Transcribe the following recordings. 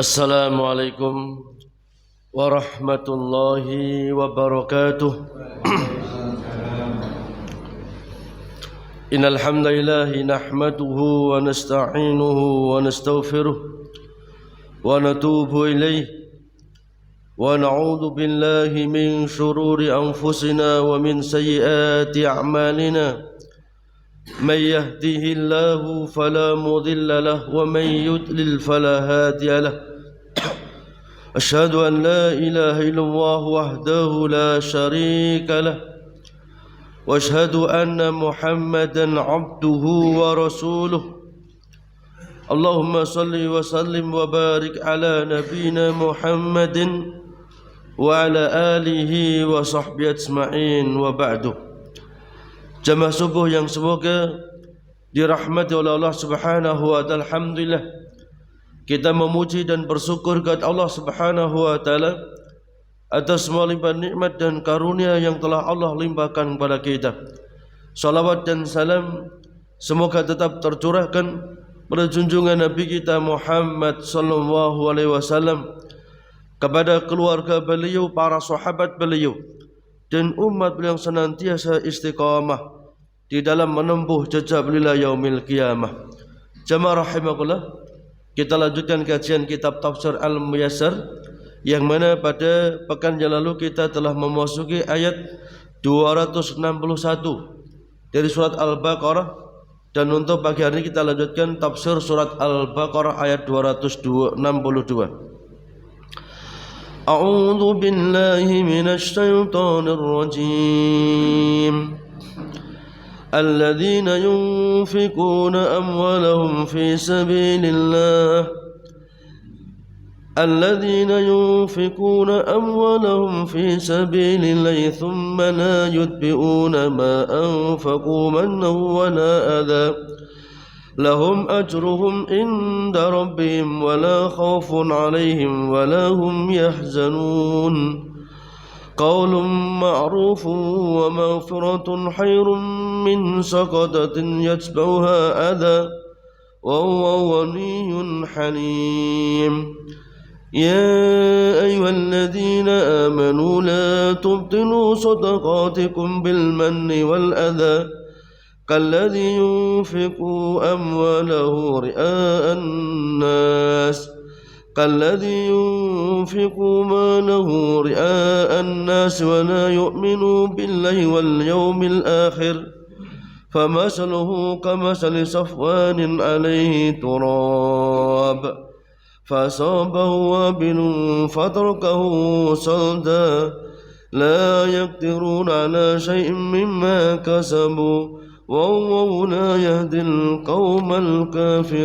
Assalamualaikum warahmatullahi wabarakatuh. Innal hamdalillah nahmaduhu wa nasta'inuhu wa nastaghfiruh wa natubu ilayh wa na'udzu billahi min shururi anfusina wa min sayyiati a'malina. من يهده الله فلا مضل له ومن يضلل فلا هادي له. أشهد أن لا إله إلا الله وحده لا شريك له وأشهد أن محمدا عبده ورسوله. اللهم صل وسلم وبارك على نبينا محمد وعلى آله وصحبه أجمعين وبعد. Jamaah subuh yang semoga dirahmati oleh Allah Subhanahu wa ta'ala. Alhamdulillah, kita memuji dan bersyukur kepada Allah Subhanahu wa ta'ala atas semua limpahan nikmat dan karunia yang telah Allah limpahkan kepada kita. Salawat dan salam semoga tetap tercurahkan pada junjungan Nabi kita Muhammad sallallahu alaihi wasallam, kepada keluarga beliau, para sahabat beliau, dan umat beliau yang senantiasa istiqamah di dalam menempuh jejak beliau yaumil qiyamah. Jamaah rahimakumullah, kita lanjutkan kajian kitab Tafsir Al-Muyassar, yang mana pada pekan yang lalu kita telah memasuki ayat 261 dari surat Al-Baqarah, dan untuk pagi hari ini kita lanjutkan tafsir surat Al-Baqarah ayat 262. أعوذ بالله من الشيطان الرجيم الذين ينفقون أموالهم في سبيل الله ثم لا يتبعون ما أنفقوا منا ولا أذى لهم أجرهم عند ربهم ولا خوف عليهم ولا هم يحزنون قول معروف ومغفرة خير من سقطة يتبعها أذى وهو غني حليم يا أيها الذين آمنوا لا تبطلوا صدقاتكم بالمن والأذى كالذي ينفق ماله رئاء الناس ولا يؤمن بالله واليوم الآخر فمثله كمثل صفوان عليه تراب فأصابه وابل فتركه صلدا لا يقدرون على شيء مما كسبوا والله لا يهدي القوم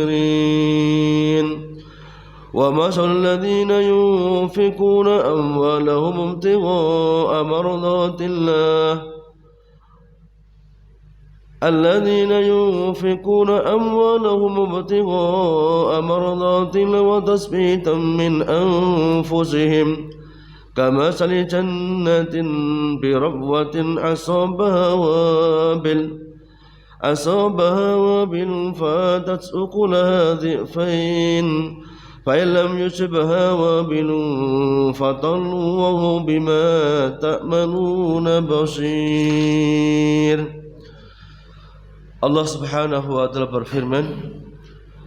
الكافرين ومثل الذين ينفقون أموالهم ابتغاء مرضات الله وتثبيتا من أنفسهم كمثل جنة بربوة أصابها وابل فاتت أكلها ضعفين فإن لم يصبها وابل فطل وهو بما تأملون بصير. Allah Subhanahu wa ta'ala berfirman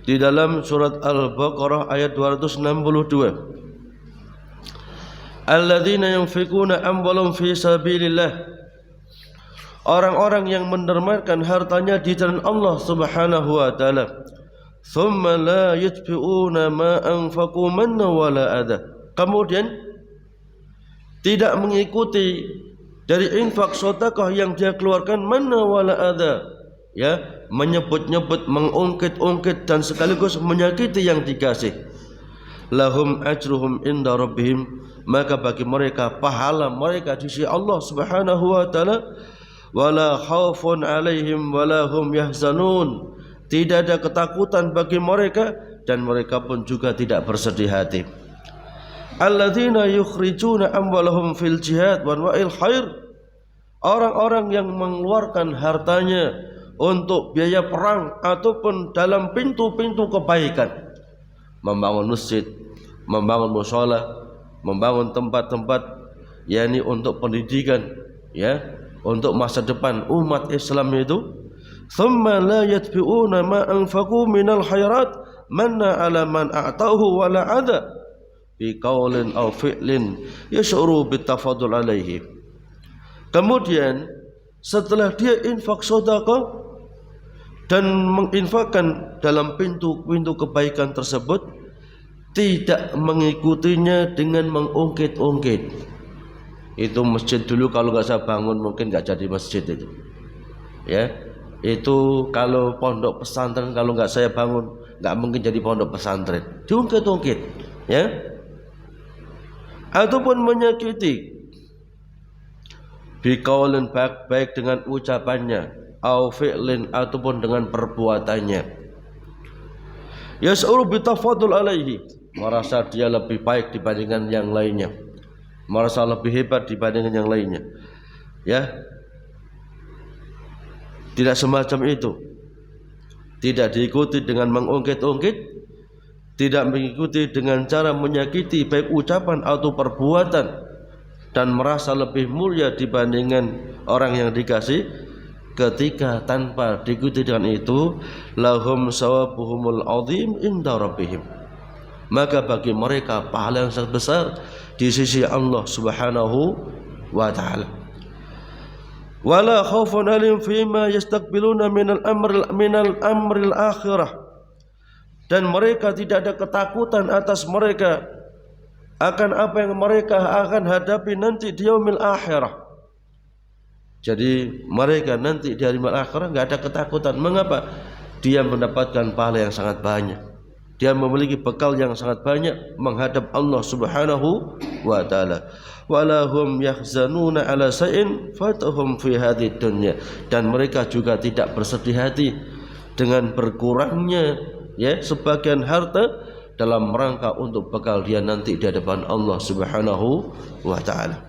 di dalam surat Al-Baqarah ayat 262, Alladzina yunfikuna amwalahum fi sabilillah, orang-orang yang mendermakan hartanya di jalan Allah Subhanahu wa ta'ala, thumma la yutbi'una ma anfaqu manna wala adha, kemudian tidak mengikuti dari infak sedekah yang dia keluarkan manna wala adha, ya, menyebut-nyebut, mengungkit-ungkit dan sekaligus menyakiti yang dikasih. Lahum ajruhum inda rabbihim, maka bagi mereka pahala mereka di sisi Allah Subhanahu wa ta'ala, wala khaufun alaihim wala hum yahzanun, tidak ada ketakutan bagi mereka dan mereka pun juga tidak bersedih hati. Alladzina yukhrijuna amwalahum fil jihad wa wa'il khair, orang-orang yang mengeluarkan hartanya untuk biaya perang ataupun dalam pintu-pintu kebaikan, membangun masjid, membangun mushola, membangun tempat-tempat yakni untuk pendidikan, ya, untuk masa depan umat Islam itu. Thumma la yatbi'una ma anfaqu minal khairat manna ala man a'tahu wa la adha bi qaulin aw fi'lin yash'uru bitafadul alaihi. Kemudian setelah dia infak sedekah dan menginfakkan dalam pintu-pintu kebaikan tersebut, tidak mengikutinya dengan mengungkit-ungkit. Itu masjid dulu kalau nggak saya bangun mungkin nggak jadi masjid itu, ya. Itu kalau pondok pesantren kalau nggak saya bangun nggak mungkin jadi pondok pesantren. Diungkit-ungkit, ya. Ataupun menyakiti biqaulin, baik dengan ucapannya, au fi'lin, ataupun dengan perbuatannya. Yas'uru bitafadul alaihi, merasa dia lebih baik dibandingkan yang lainnya, merasa lebih hebat dibandingkan yang lainnya, ya. Tidak semacam itu. Tidak diikuti dengan mengungkit-ungkit, tidak mengikuti dengan cara menyakiti baik ucapan atau perbuatan, dan merasa lebih mulia dibandingkan orang yang dikasih. Ketika tanpa diikuti dengan itu, lahum sawabuhumul azim inda rabbihim, maka bagi mereka pahala yang sangat besar di sisi Allah Subhanahu wa ta'ala. Wala khaufun alim fima yastaqbiluna minal amril akhirah, dan mereka tidak ada ketakutan atas mereka akan apa yang mereka akan hadapi nanti di yaumil akhirah. Jadi mereka nanti di hari akhirah enggak ada ketakutan. Mengapa? Dia mendapatkan pahala yang sangat banyak, dia memiliki bekal yang sangat banyak menghadap Allah Subhanahu wa ta'ala. Wala hum yahzanuna ala sa'in fatahum fi hadhihi dunya, dan mereka juga tidak bersedih hati dengan berkurangnya, ya, sebagian harta dalam rangka untuk bekal dia nanti di hadapan Allah Subhanahu wa ta'ala.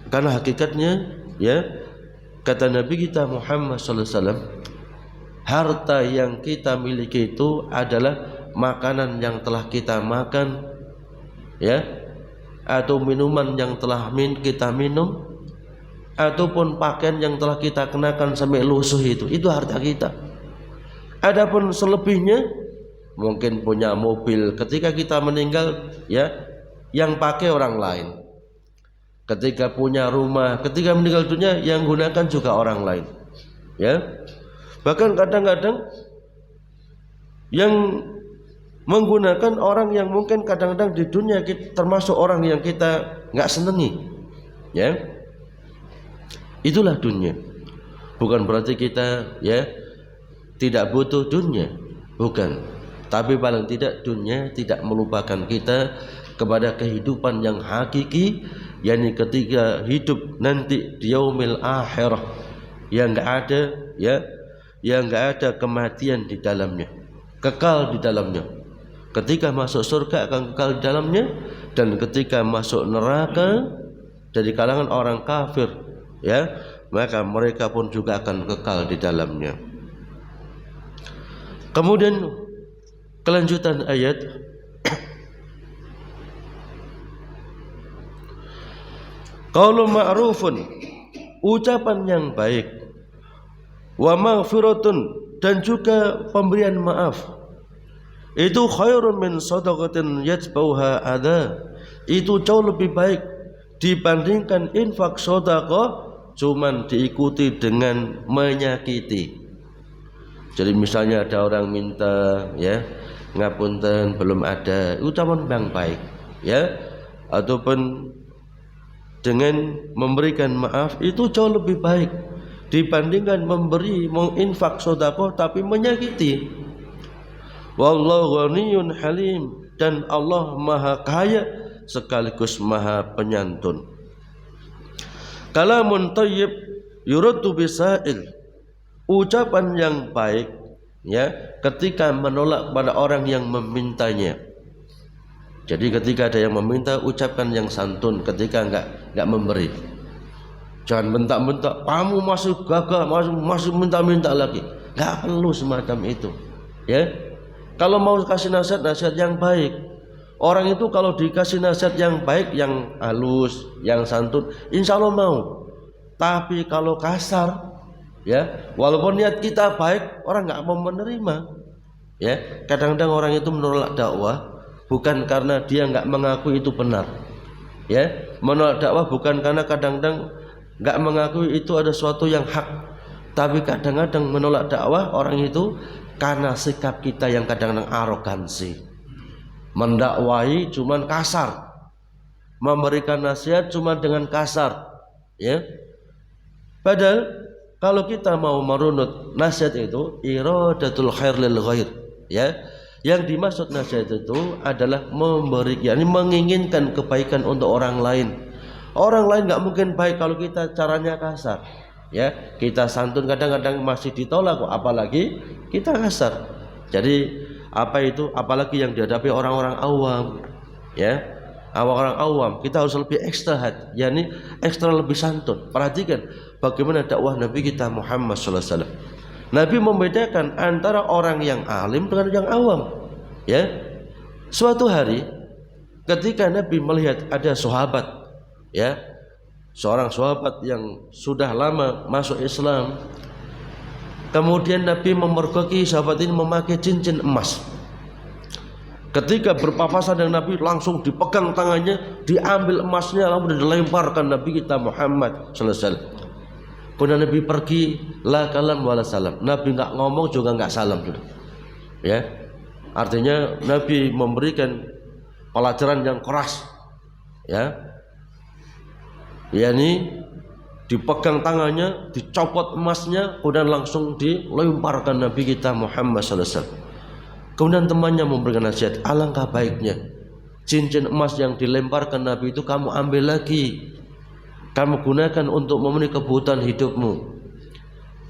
Karena hakikatnya, ya, kata Nabi kita Muhammad sallallahu alaihi wasallam, harta yang kita miliki itu adalah makanan yang telah kita makan, ya, atau minuman yang telah kita minum, ataupun pakaian yang telah kita kenakan sampai lusuh, itu harta kita. Adapun selebihnya, mungkin punya mobil ketika kita meninggal, ya, yang pakai orang lain. Ketika punya rumah, ketika meninggal dunia, yang gunakan juga orang lain, ya. Bahkan kadang-kadang yang menggunakan orang yang mungkin kadang-kadang di dunia kita, termasuk orang yang kita nggak senangi, ya. Itulah dunia. Bukan berarti kita, ya, tidak butuh dunia, bukan. Tapi paling tidak dunia tidak melupakan kita kepada kehidupan yang hakiki, yakni ketika hidup nanti di yaumil akhirah, yang nggak ada, ya, yang nggak ada kematian di dalamnya, kekal di dalamnya. Ketika masuk surga akan kekal di dalamnya, dan ketika masuk neraka dari kalangan orang kafir, ya, maka mereka pun juga akan kekal di dalamnya. Kemudian kelanjutan ayat, qaulun ma'rufun, ucapan yang baik, wa maghfiratun, dan juga pemberian maaf, itu khairun min shadaqatin yatbauha adha, itu jauh lebih baik dibandingkan infak sedekah cuman diikuti dengan menyakiti. Jadi misalnya ada orang minta, ya, ngapunten belum ada, ucapan yang baik, ya, ataupun dengan memberikan maaf, itu jauh lebih baik dibandingkan memberi, menginfak sedekah tapi menyakiti. Wallahu ghaniyun halim, dan Allah maha kaya sekaligus maha penyantun. Kalamun thayyib yuraddu bisail, ucapan yang baik, ya, ketika menolak pada orang yang memintanya. Jadi ketika ada yang meminta, ucapkan yang santun ketika enggak memberi. Jangan bentak-bentak, kamu masih gagal, masih minta-minta lagi. Enggak perlu semacam itu, ya. Kalau mau kasih nasihat yang baik, Orang itu kalau dikasih nasihat yang baik, yang halus, yang santun, insya Allah mau. Tapi kalau kasar, ya, walaupun niat kita baik, orang nggak mau menerima. Ya, kadang-kadang orang itu menolak dakwah bukan karena dia nggak mengaku itu benar. Ya, menolak dakwah bukan karena kadang-kadang nggak mengakui itu ada sesuatu yang hak. Tapi kadang-kadang menolak dakwah orang itu karena sikap kita yang kadang-kadang arogansi. Mendakwahi cuman kasar, memberikan nasihat cuma dengan kasar, ya. Padahal kalau kita mau merunut nasihat itu iradatul khair lil ghair, ya. Yang dimaksud nasihat itu adalah memberi, yakni menginginkan kebaikan untuk orang lain. Orang lain nggak mungkin baik kalau kita caranya kasar, ya. Kita santun kadang-kadang masih ditolak, apalagi kita kasar. Jadi apa itu, apalagi yang dihadapi orang-orang awam, ya, orang-orang awam, kita harus lebih ekstra hati, yakni ekstra lebih santun. Perhatikan bagaimana dakwah Nabi kita Muhammad SAW. Nabi membedakan antara orang yang alim dengan yang awam, ya. Suatu hari ketika Nabi melihat ada sahabat, ya, seorang sahabat yang sudah lama masuk Islam. Kemudian Nabi memergoki sahabat ini memakai cincin emas. Ketika berpapasan dengan Nabi, langsung dipegang tangannya, diambil emasnya, lalu dilemparkan Nabi kita Muhammad SAW. Kemudian Nabi pergi, la kalam wala salam. Nabi nggak ngomong juga nggak salam, ya. Artinya Nabi memberikan pelajaran yang keras, ya. yakni dipegang tangannya, dicopot emasnya, kemudian langsung dilemparkan Nabi kita Muhammad SAW. Kemudian temannya memberikan nasihat, alangkah baiknya cincin emas yang dilemparkan Nabi itu kamu ambil lagi, kamu gunakan untuk memenuhi kebutuhan hidupmu.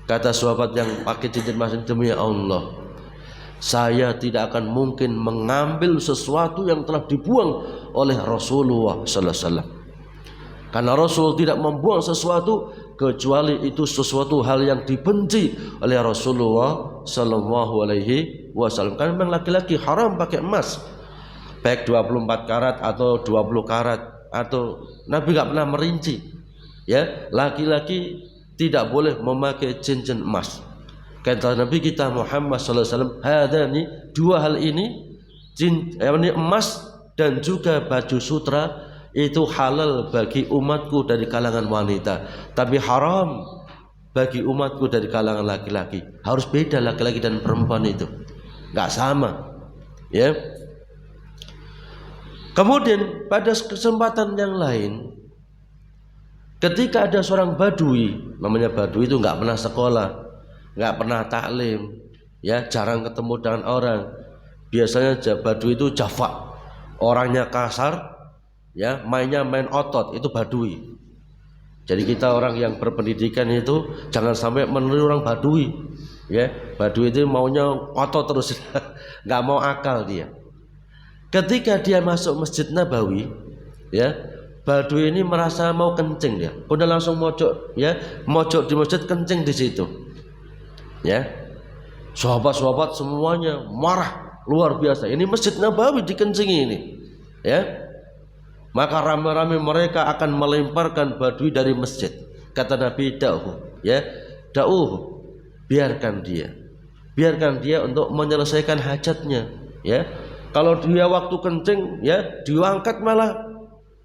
Kata sahabat yang pakai cincin emas, demi Allah, saya tidak akan mungkin mengambil sesuatu yang telah dibuang oleh Rasulullah Sallallahu Alaihi Wasallam. Karena Rasul tidak membuang sesuatu kecuali itu sesuatu hal yang dibenci oleh Rasulullah Sallallahu Alaihi Wasallam. Karena memang laki-laki haram pakai emas, baik 24 karat atau 20 karat, atau Nabi nggak pernah merinci, ya, laki-laki tidak boleh memakai cincin emas. Kata Nabi kita Muhammad Sallallahu Alaihi Wasallam, hadani, dua hal ini, emas dan juga baju sutra, itu halal bagi umatku dari kalangan wanita, tapi haram bagi umatku dari kalangan laki-laki. Harus beda laki-laki dan perempuan itu, nggak sama, ya. Kemudian pada kesempatan yang lain, ketika ada seorang badui, namanya badui itu nggak pernah sekolah, nggak pernah taklim, ya, jarang ketemu dengan orang. Biasanya badui itu Java, orangnya kasar, ya, mainnya main otot, itu badui. Jadi kita orang yang berpendidikan itu jangan sampai meniru orang badui, ya. Badui itu maunya otot terus, nggak mau akal dia. Ketika dia masuk Masjid Nabawi, ya, badui ini merasa mau kencing dia, udah langsung mojok, ya, mojok di masjid, kencing di situ, ya. Sahabat-sahabat semuanya marah luar biasa. Ini Masjid Nabawi dikencingi ini, ya. Maka ramai-ramai mereka akan melemparkan badui dari masjid. Kata Nabi, da'uhu, ya, da'uhu, biarkan dia untuk menyelesaikan hajatnya, ya. Kalau dia waktu kencing, ya, diangkat malah,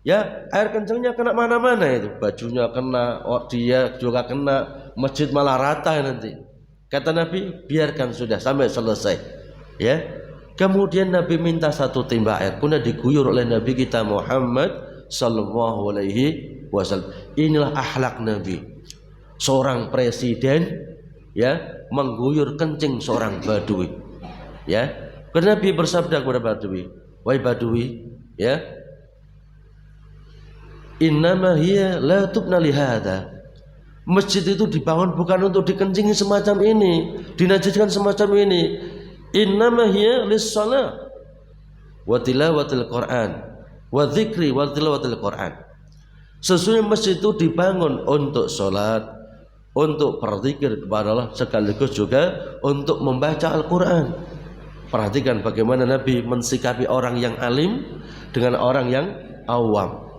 ya, air kencingnya kena mana-mana, itu bajunya kena, dia juga kena, masjid malah rata nanti. Kata Nabi, biarkan sudah sampai selesai, ya. Kemudian Nabi minta satu timba air, kemudian diguyur oleh Nabi kita Muhammad Sallallahu Alaihi Wasallam. Inilah akhlak Nabi, seorang presiden, ya, mengguyur kencing seorang badui, ya. Karena Nabi bersabda kepada badui, wahai badui, ya, innama hiya la tubna li hadza. Masjid itu dibangun bukan untuk dikencingi semacam ini, dinajiskan semacam ini. Innama hiya lis-shalah wa tilawatil Qur'an wa dzikri wa tilawatil Qur'an. Sesungguhnya masjid itu dibangun untuk salat, untuk berzikir kepada Allah, sekaligus juga untuk membaca Al-Qur'an. Perhatikan bagaimana Nabi mensikapi orang yang alim dengan orang yang awam.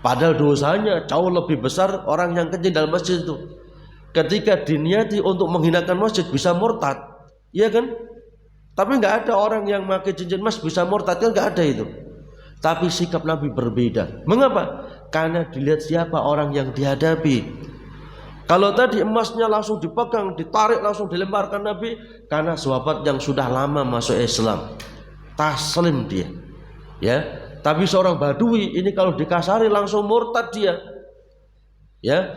Padahal dosanya jauh lebih besar orang yang kencing dalam masjid itu. Ketika diniati untuk menghinakan masjid bisa murtad, iya kan? Tapi nggak ada orang yang pakai cincin emas bisa murtad, kan nggak ada itu. Tapi sikap Nabi berbeda. Mengapa? Karena dilihat siapa orang yang dihadapi. Kalau tadi emasnya langsung dipegang, ditarik, langsung dilemparkan Nabi, karena sahabat yang sudah lama masuk Islam, taslim dia, ya. Tapi seorang badui ini kalau dikasari langsung murtad dia, ya.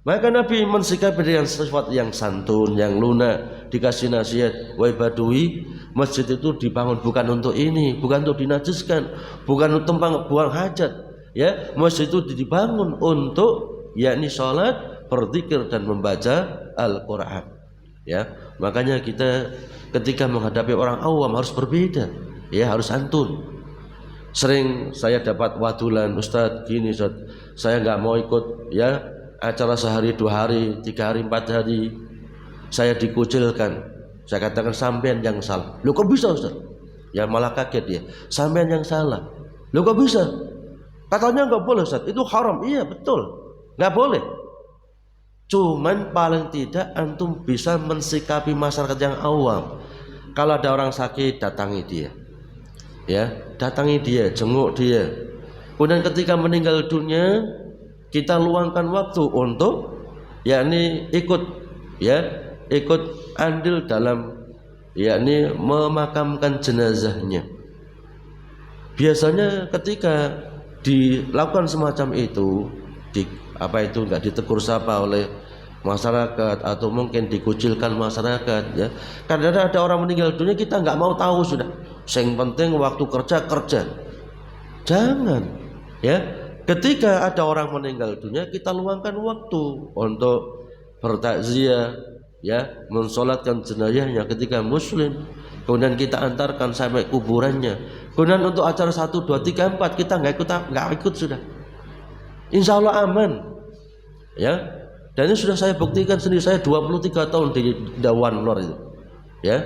Maka Nabi mensikapi dengan sesuatu yang santun, yang lunak, dikasih nasihat, wahai badui, masjid itu dibangun bukan untuk ini, bukan untuk dinajiskan, bukan untuk tempat buang hajat, ya. Masjid itu dibangun untuk yakni sholat, berzikir dan membaca Al-Quran, ya. Makanya kita ketika menghadapi orang awam harus berbeda, ya, harus santun. Sering saya dapat wadulan, Ustadz gini Ustadz, saya nggak mau ikut, ya, acara sehari, 2 hari, 3 hari, 4 hari, saya dikucilkan. Saya katakan sampean yang salah. Loh kok bisa Ustadz? Ya malah kaget dia, sampean yang salah. Loh kok bisa? Katanya nggak boleh Ustadz, itu haram. Iya betul, nggak boleh. Cuman paling tidak antum bisa mensikapi masyarakat yang awam. Kalau ada orang sakit, datangi dia, ya, datangi dia, jenguk dia. Kemudian ketika meninggal dunia, kita luangkan waktu untuk yakni ikut, ya, ikut andil dalam yakni memakamkan jenazahnya. Biasanya ketika dilakukan semacam itu, nggak ditegur sapa oleh masyarakat atau mungkin dikucilkan masyarakat, ya. Karena ada orang meninggal dunia kita nggak mau tahu sudah. Yang penting waktu kerja. Jangan, ya. Ketika ada orang meninggal dunia kita luangkan waktu untuk bertakziah, ya, mensolatkan jenazahnya ketika muslim. Kemudian kita antarkan sampai kuburannya. Kemudian untuk acara 1, 2, 3, 4 kita nggak ikut sudah. Insya Allah aman, ya. Dan ini sudah saya buktikan sendiri, saya 23 tahun di Dawan Lor itu, ya,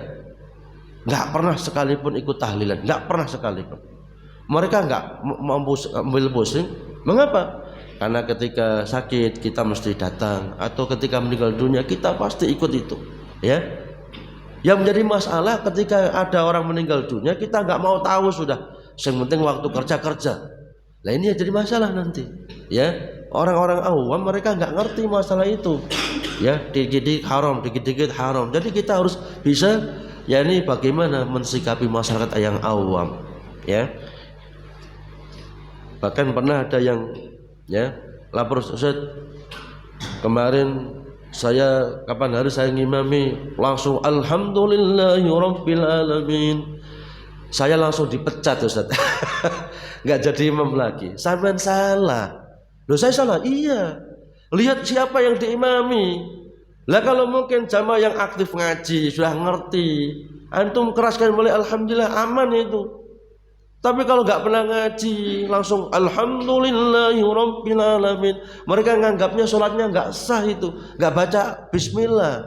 nggak pernah sekalipun ikut tahlilan, nggak pernah sekalipun. Mereka nggak ambil pusing. Mengapa? Karena ketika sakit kita mesti datang, atau ketika meninggal dunia kita pasti ikut itu, ya. Yang menjadi masalah ketika ada orang meninggal dunia kita nggak mau tahu sudah. Yang penting waktu kerja. Nah ini yang jadi masalah nanti, ya. Orang-orang awam mereka nggak ngerti masalah itu, ya. Dikit-dikit haram, dikit-dikit haram. Jadi kita harus bisa, ya, ini bagaimana mensikapi masyarakat yang awam, ya. Bahkan pernah ada yang, ya, lapor, Ustaz, kemarin saya kapan hari saya ngimami langsung alhamdulillahirabbil alamin. Saya langsung dipecat Ustaz. Nggak jadi imam lagi. Sampean salah. Loh saya salah? Iya. Lihat siapa yang diimami. Lah kalau mungkin jamaah yang aktif ngaji sudah ngerti, antum keraskan mulai alhamdulillah aman itu. Tapi kalau nggak pernah ngaji langsung alhamdulillahirabbil alamin, mereka nganggapnya sholatnya nggak sah itu, nggak baca bismillah.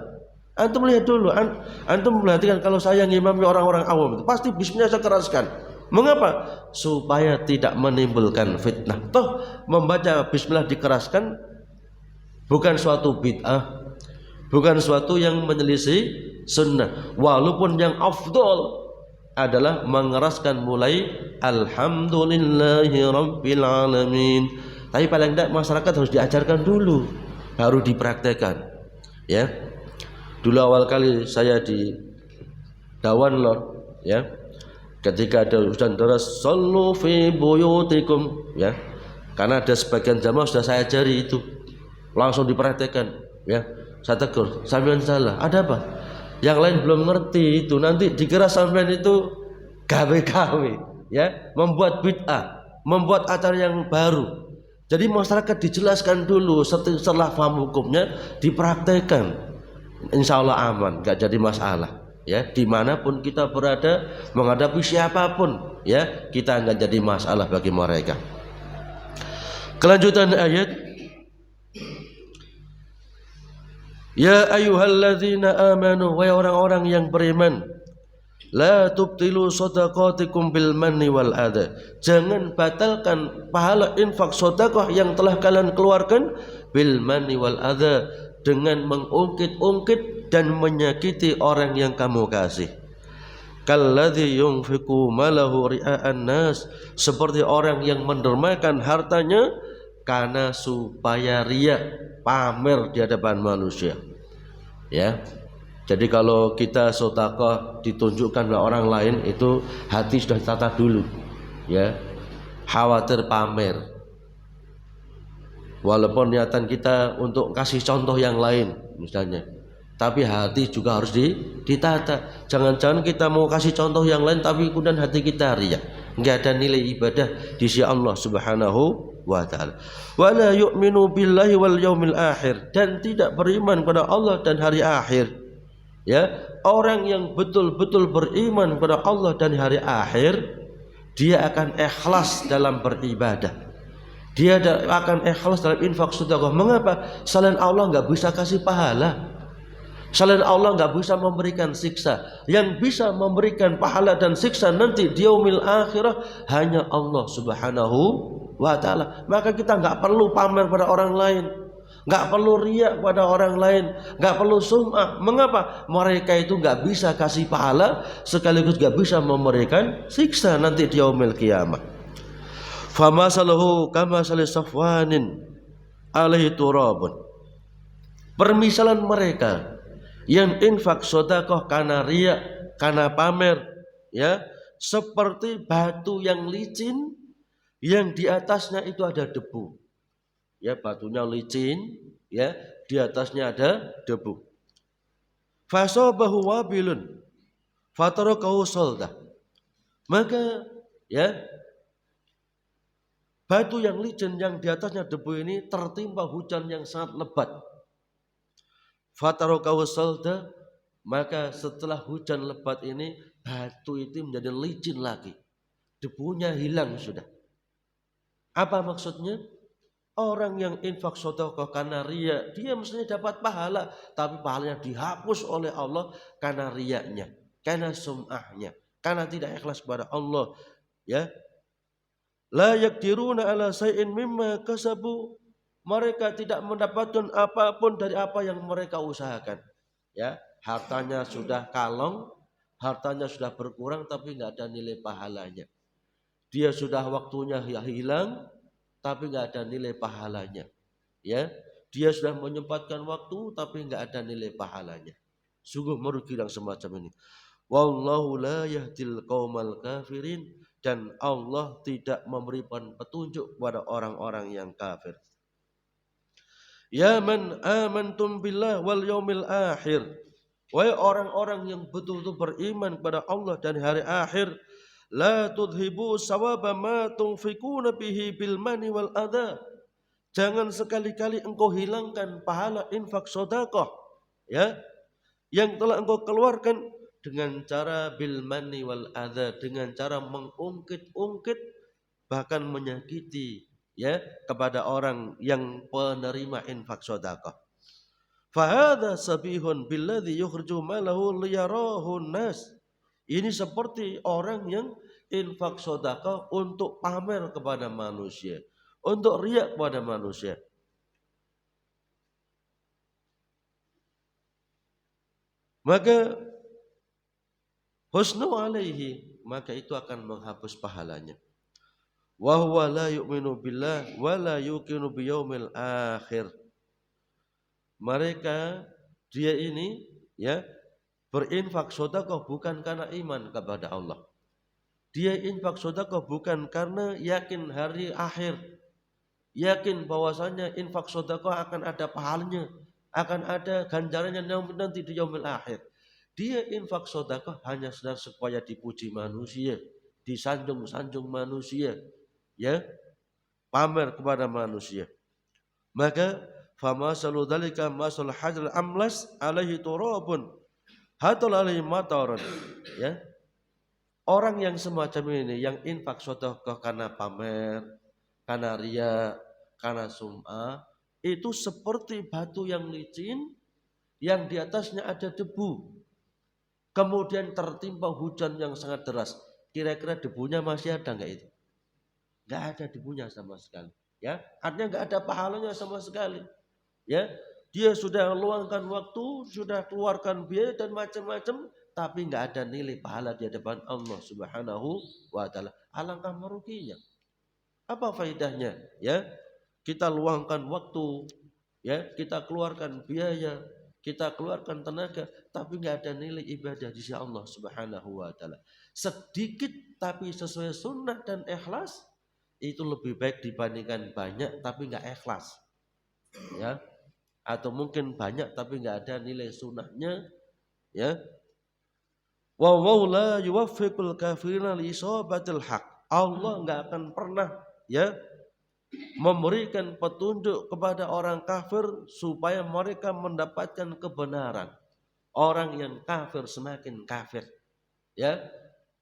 Antum lihat dulu, antum perhatikan kalau saya ngimami orang-orang awam itu pasti bismillah saya keraskan. Mengapa? Supaya tidak menimbulkan fitnah. Toh membaca bismillah dikeraskan bukan suatu bid'ah, bukan suatu yang menyelisih sunnah. Walaupun yang afdol adalah mengeraskan mulai alhamdulillahirabbil alamin. Tapi paling tidak masyarakat harus diajarkan dulu, baru dipraktekkan, ya. Dulu awal kali saya di Dawan Lor, ya, ketika ada hujan deras, sallu fi buyutikum, ya, karena ada sebagian jamaah sudah saya ajari itu, langsung dipraktekkan, ya. Saya tegur, sampean salah, ada apa? Yang lain belum ngerti itu, nanti dikira sampean itu gawe-gawe, ya, membuat bid'ah, membuat acara yang baru. Jadi masyarakat dijelaskan dulu, setelah paham hukumnya dipraktekkan. Insya Allah aman, gak jadi masalah, ya. Dimanapun kita berada, menghadapi siapapun, ya, kita gak jadi masalah bagi mereka. Kelanjutan ayat, ya ayyuhalladzina amanu, wahai orang-orang yang beriman, La tubtilu shadaqatikum bil manni wal adha. Jangan batalkan pahala infak sedekah yang telah kalian keluarkan bil manni wal adha, dengan mengungkit-ungkit dan menyakiti orang yang kamu kasih. Kalladzi yunfiqu malahu ria'an nas, seperti orang yang mendermakan hartanya karena supaya riya, pamer di hadapan manusia. Ya. Jadi kalau kita sedekah ditunjukkan oleh orang lain, itu hati sudah ditata dulu. Ya. Khawatir pamer. Walaupun niatan kita untuk kasih contoh yang lain misalnya, tapi hati juga harus ditata. Jangan-jangan kita mau kasih contoh yang lain tapi kemudian hati kita riya, enggak ada nilai ibadah di sisi Allah Subhanahu wa taala. Wala yu'minu billahi wal yaumil akhir, dan tidak beriman kepada Allah dan hari akhir. Ya, orang yang betul-betul beriman kepada Allah dan hari akhir, dia akan ikhlas dalam beribadah. Dia akan ikhlas dalam infak sedekah. Mengapa? Selain Allah enggak bisa kasih pahala. Selain Allah enggak bisa memberikan siksa. Yang bisa memberikan pahala dan siksa nanti di yaumil akhirah hanya Allah Subhanahu wa taala. Maka kita enggak perlu pamer pada orang lain, enggak perlu riya pada orang lain, enggak perlu sum'ah. Mengapa? Mereka itu enggak bisa kasih pahala sekaligus enggak bisa memberikan siksa nanti di yaumil qiyamah. Famasaluhu kamasali Safwanin alaihi turabun. Permisalan mereka yang infak sedekah karena riya, karena pamer, ya, seperti batu yang licin yang di atasnya itu ada debu. Ya, batunya licin, ya, di atasnya ada debu. Fasabahu wabilun fatarakahu saldah. Maka, ya, batu yang licin yang di atasnya debu ini tertimpa hujan yang sangat lebat. Fatarakahu saldah, maka setelah hujan lebat ini batu itu menjadi licin lagi. Debunya hilang sudah. Apa maksudnya? Orang yang infak sedekah karena riya, dia mestinya dapat pahala, tapi pahalanya dihapus oleh Allah karena riyanya, karena sum'ahnya, karena tidak ikhlas kepada Allah. Ya. La yaqdiruna ala shay'in mimma kasabu. Mereka tidak mendapatkan apapun dari apa yang mereka usahakan. Ya, hartanya sudah kalong, hartanya sudah berkurang, tapi nggak ada nilai pahalanya. Dia sudah waktunya hilang, tapi nggak ada nilai pahalanya. Ya, dia sudah menyempatkan waktu, tapi nggak ada nilai pahalanya. Sungguh merugi yang semacam ini. Wallahu la yahdil qaumal kafirin, dan Allah tidak memberikan petunjuk kepada orang-orang yang kafir. Ya man amantum billah wal yaumil akhir. Wahai orang-orang yang betul-betul beriman kepada Allah dan hari akhir, la tudhibu sawaba ma tunfikuna bihi bil mani wal adha. Jangan sekali-kali engkau hilangkan pahala infak sedekah, ya, yang telah engkau keluarkan dengan cara bil mani wal adha, dengan cara mengungkit-ungkit bahkan menyakiti, ya, kepada orang yang penerima infak sedekah. Fahadha sabihun billadhi yukhriju malahu liyarahu nas. Ini seperti orang yang infak sedekah untuk pamer kepada manusia, untuk riya kepada manusia. Maka husnu alaihi, maka itu akan menghapus pahalanya. Wa huwa la yu'minu billah wa la yuqinu biyaumil akhir. Mereka, dia ini, ya, berinfak sedekah bukan karena iman kepada Allah. Dia infak sedekah bukan karena yakin hari akhir, yakin bahwasanya infak sedekah akan ada pahalanya, akan ada ganjarannya nanti di yaumil akhir. Dia infak sedekah hanya sedar supaya dipuji manusia, disanjung-sanjung manusia, ya, pamer kepada manusia. Maka famasalu dzalika masal hajal amlas alaihi turabun hatul alaihi mataran. Ya, orang yang semacam ini yang infak sedekah karena pamer, karena riya, karena sum'ah, itu seperti batu yang licin yang di atasnya ada debu. kemudian tertimpa hujan yang sangat deras, kira-kira debunya masih ada enggak itu? Enggak ada debunya sama sekali. Ya, artinya enggak ada pahalanya sama sekali. Ya, dia sudah luangkan waktu, sudah keluarkan biaya dan macam-macam, tapi enggak ada nilai pahala di hadapan Allah Subhanahu wa taala. Alangkah meruginya. Apa faedahnya? Ya, kita luangkan waktu, ya, kita keluarkan biaya, kita keluarkan tenaga, tapi nggak ada nilai ibadah di sisi Allah Subhanahu wa taala. Sedikit tapi sesuai sunnah dan ikhlas itu lebih baik dibandingkan banyak tapi nggak ikhlas. Ya. Atau mungkin banyak tapi nggak ada nilai sunnahnya, ya. Wa la yuwaffiqul kafirina li isabatil haq. Allah nggak akan pernah, ya, memberikan petunjuk kepada orang kafir supaya mereka mendapatkan kebenaran. Orang yang kafir semakin kafir, ya.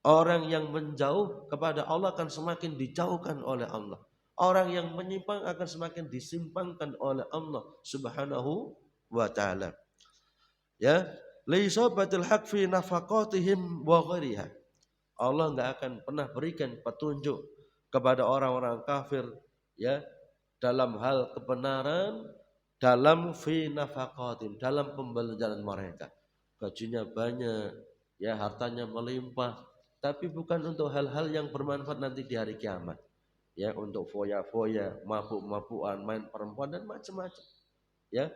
Orang yang menjauh kepada Allah akan semakin dijauhkan oleh Allah. Orang yang menyimpang akan semakin disimpangkan oleh Allah Subhanahu wa taala. Ya, liisabatil haq fi nafaqatihim wa ghairiha. Allah enggak akan pernah berikan petunjuk kepada orang-orang kafir, ya, dalam hal kebenaran, dalam fi nafaqatin, dalam pembelanjaan mereka. Gajinya banyak, ya, hartanya melimpah, tapi bukan untuk hal-hal yang bermanfaat nanti di hari kiamat. Ya, untuk foya-foya, mabuk-mabukan, main perempuan dan macam-macam. Ya.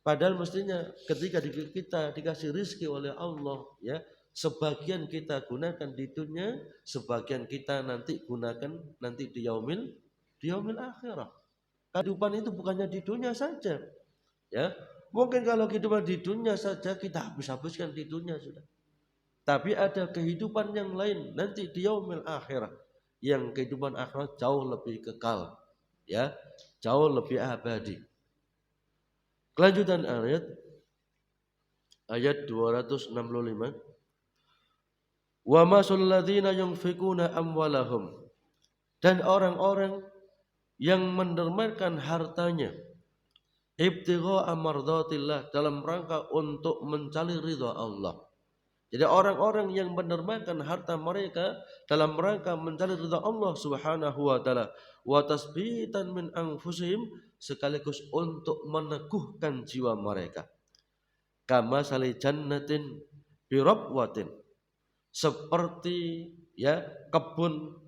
Padahal mestinya ketika kita dikasih rizki oleh Allah, ya, sebagian kita gunakan di dunia, sebagian kita nanti gunakan nanti di yaumil akhirah. Kehidupan itu bukannya di dunia saja, ya. Mungkin kalau kehidupan di dunia saja kita habis-habiskan di dunia sudah. Tapi ada kehidupan yang lain nanti di yaumil akhirah, yang kehidupan akhirat jauh lebih kekal, ya, jauh lebih abadi. Kelanjutan ayat 265. Wa masul ladzina yunfikuna amwalahum, dan orang-orang yang mendermakan hartanya ibtigha amardatillah, dalam rangka untuk mencari ridha Allah. Jadi orang-orang yang mendermakan harta mereka dalam rangka mencari ridha Allah Subhanahu wa taala, wa tasbitan min anfusihim, sekaligus untuk meneguhkan jiwa mereka. Kama sali jannatin bi rabwatin, seperti, ya, kebun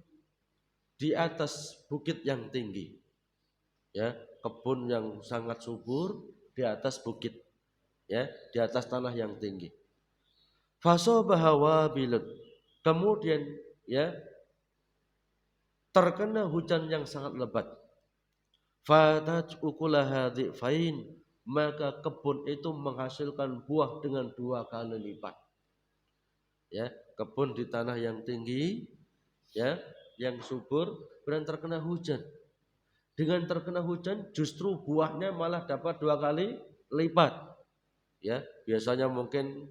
di atas bukit yang tinggi. Ya, kebun yang sangat subur di atas bukit, ya, di atas tanah yang tinggi. Fasobaha wabilun, kemudian, ya, terkena hujan yang sangat lebat. Fatat ukulaha dhifain, maka kebun itu menghasilkan buah dengan 2 kali lipat. Ya, kebun di tanah yang tinggi, ya, yang subur, dan terkena hujan. Dengan terkena hujan justru buahnya malah dapat 2 kali lipat. Ya, biasanya mungkin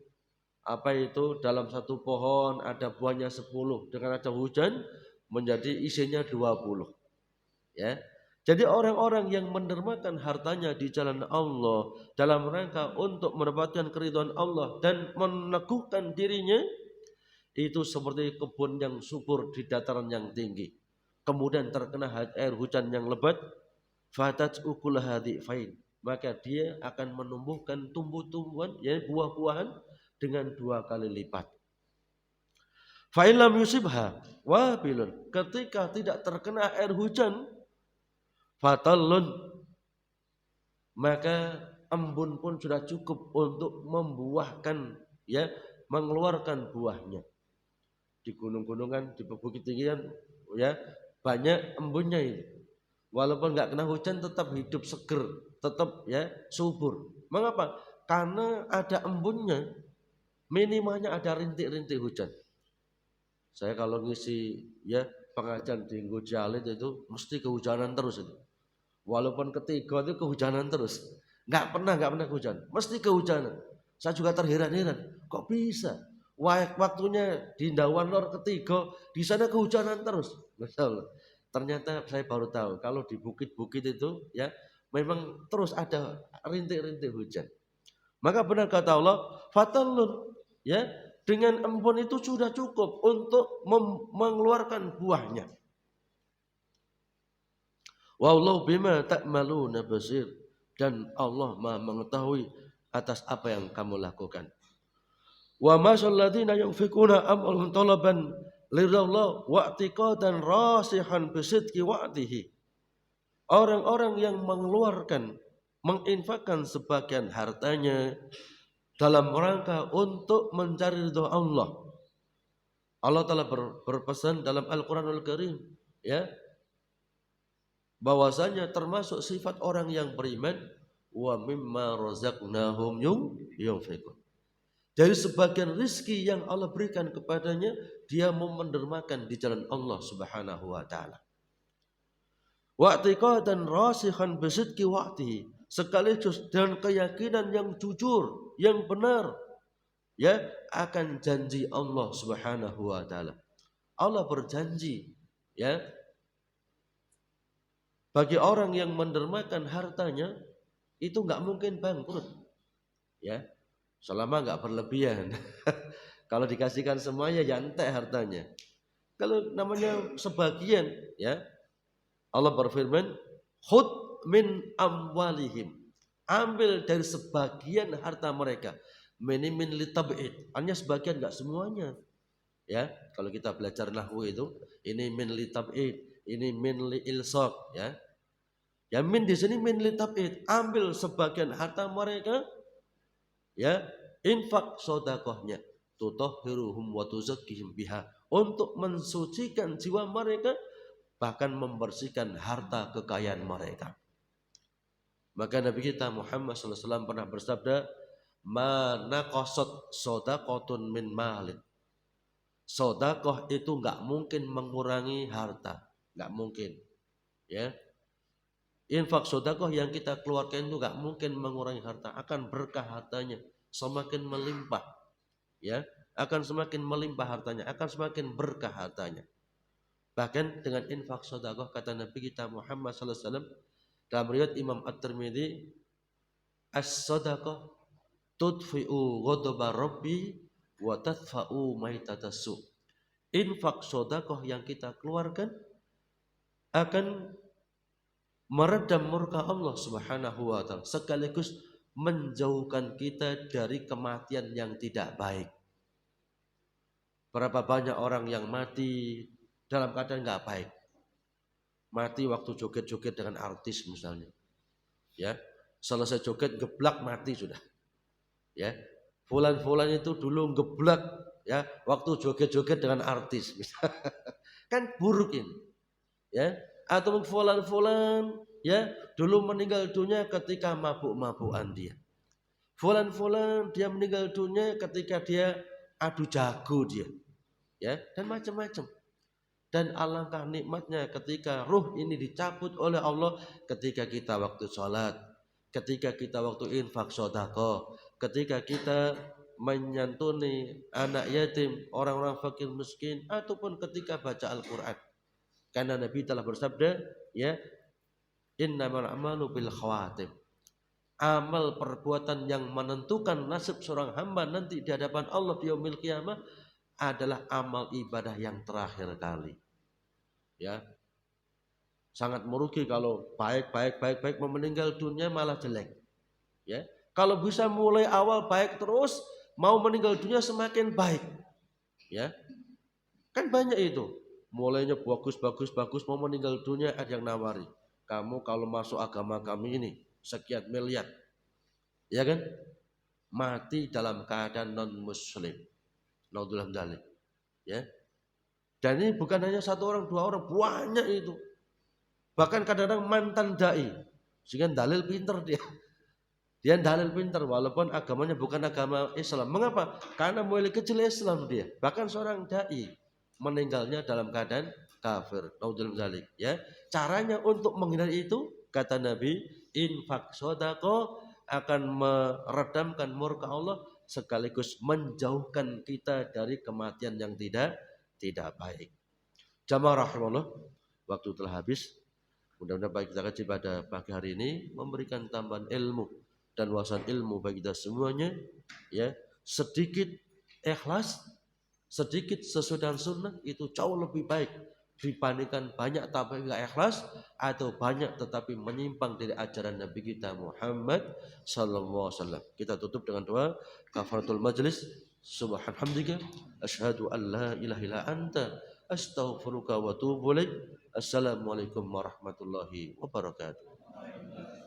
dalam satu pohon ada buahnya 10, dengan ada hujan menjadi isinya 20. Ya. Jadi orang-orang yang mendermakan hartanya di jalan Allah dalam rangka untuk mendapatkan keridhaan Allah dan meneguhkan dirinya, itu seperti kebun yang subur di dataran yang tinggi. Kemudian terkena air hujan yang lebat, fatat ukulaha dhifain, maka dia akan menumbuhkan tumbuh-tumbuhan, ya, buah-buahan dengan 2 kali lipat. Fa illam yusibha wabilun, ketika tidak terkena air hujan, fatallun, maka embun pun sudah cukup untuk membuahkan, ya, mengeluarkan buahnya. Di gunung-gunungan, di bukit tinggian, ya, banyak embunnya ini. Walaupun enggak kena hujan tetap hidup seger, tetap, ya, subur. Mengapa? Karena ada embunnya. Minimalnya ada rintik-rintik hujan. Saya kalau ngisi, ya, pengajian di Gojalit itu mesti kehujanan terus itu. Walaupun ketiga itu kehujanan terus. Enggak pernah hujan, mesti kehujanan. Saya juga terheran-heran, kok bisa? Waktunya di Ndawan Lor ketiga, di sana kehujanan terus. Betul. Ternyata saya baru tahu kalau di bukit-bukit itu, ya, memang terus ada rintik-rintik hujan. Maka benar kata Allah, fatalun, ya, dengan embun itu sudah cukup untuk mengeluarkan buahnya. Wallahu bima ta'maluna basir, dan Allah Maha mengetahui atas apa yang kamu lakukan. Wa masal ladzina yunfikuna amwalahum talaban liridallah wa i'tiqadan rasihan bisidqi wa'dihi. Orang-orang yang mengeluarkan, menginfakkan sebagian hartanya dalam rangka untuk mencari ridha Allah. Allah telah berpesan dalam Al-Qur'anul Karim, ya, bahwasanya termasuk sifat orang yang beriman, wa mimma razaqnahum yunfiqun. Dari sebagian rizki yang Allah berikan kepadanya, dia mau mendermakan di jalan Allah Subhanahu wa taala. Wa'tiqadan rasikhan bisidqi wa'tihi, sekaligus dan keyakinan yang jujur, yang benar, ya, akan janji Allah Subhanahu wa taala. Allah berjanji, ya, bagi orang yang mendermakan hartanya itu enggak mungkin bangkrut, ya, selama enggak berlebihan. Kalau dikasihkan semuanya ya entek hartanya. Kalau namanya sebagian, ya, Allah berfirman, khud min amwalihim, ambil dari sebagian harta mereka, min litab'id, hanya sebagian enggak semuanya, ya. Kalau kita belajar nahwu itu, ini min litab'id, ini min liilsaq, ya. Ya, min di sini min litab'id, ambil sebagian harta mereka, ya, infak sedekahnya, tutahhiruhum wa tuzakkihim biha, untuk mensucikan jiwa mereka, bahkan membersihkan harta kekayaan mereka. Maka Nabi kita Muhammad SAW pernah bersabda, ma naqasat shadaqatun min malin. Sedekah itu enggak mungkin mengurangi harta, enggak mungkin, ya. Infak sedekah yang kita keluarkan itu enggak mungkin mengurangi harta, akan berkah hartanya, semakin melimpah, ya, akan semakin melimpah hartanya, akan semakin berkah hartanya. Bahkan dengan infak sedekah, kata Nabi kita Muhammad sallallahu alaihi wasallam dalam riwayat Imam At-Tirmidzi, as-sadaqah tudfi'u ghadaba rabbi wa tadfa'u maitatasu. Infak sedekah yang kita keluarkan akan meredam murka Allah Subhanahu wa taala, sekaligus menjauhkan kita dari kematian yang tidak baik. Berapa banyak orang yang mati dalam keadaan nggak baik, mati waktu joget-joget dengan artis misalnya, ya, selesai joget geblak mati sudah, ya. Fulan itu dulu geblak, ya, waktu joget-joget dengan artis, kan buruk ini, ya. Atau fulan, ya, dulu meninggal dunia ketika mabuk-mabukan dia. Fulan dia meninggal dunia ketika dia adu jago dia, ya, dan macam-macam. Dan alangkah nikmatnya ketika ruh ini dicabut oleh Allah, ketika kita waktu sholat, ketika kita waktu infak sedekah, ketika kita menyantuni anak yatim, orang-orang fakir miskin, ataupun ketika baca Al-Quran. Karena Nabi telah bersabda, ya, innamal a'malu bil khawatim. Amal perbuatan yang menentukan nasib seorang hamba nanti di hadapan Allah di yaumil qiyamah adalah amal ibadah yang terakhir kali. Ya, sangat merugi kalau baik mau meninggal dunia malah jelek. Ya, kalau bisa mulai awal baik terus, mau meninggal dunia semakin baik. Ya, kan banyak itu. Mulainya bagus, mau meninggal dunia ada yang nawari, kamu kalau masuk agama kami ini sekian miliar, ya kan? Mati dalam keadaan non muslim, naudzubillah min dzalik, ya. Dan ini bukan hanya satu orang, dua orang, banyak itu. Bahkan kadang-kadang mantan dai, sehingga dalil pinter dia. Dia dalil pinter walaupun agamanya bukan agama Islam. Mengapa? Karena mulai kecil Islam dia. Bahkan seorang dai meninggalnya dalam keadaan kafir, naudzubillah min dzalik, ya. Caranya untuk menghindari itu, kata Nabi, infak sedekah akan meredamkan murka Allah, sekaligus menjauhkan kita dari kematian yang tidak baik. Jamaah rahimahullah, waktu telah habis. Mudah-mudahan baik kita kaji pada pagi hari ini memberikan tambahan ilmu dan wawasan ilmu bagi kita semuanya, ya. Sedikit Ikhlas sedikit sesuai dengan sunnah itu jauh lebih baik dibandingkan banyak tapi tidak ikhlas atau banyak tetapi menyimpang dari ajaran Nabi kita Muhammad sallallahu alaihi wasallam. Kita tutup dengan doa kafaratul majlis. Subhanallah, asyhadu an la ilaha illa anta astaghfiruka wa atubu ilaik. Assalamualaikum warahmatullahi wabarakatuh.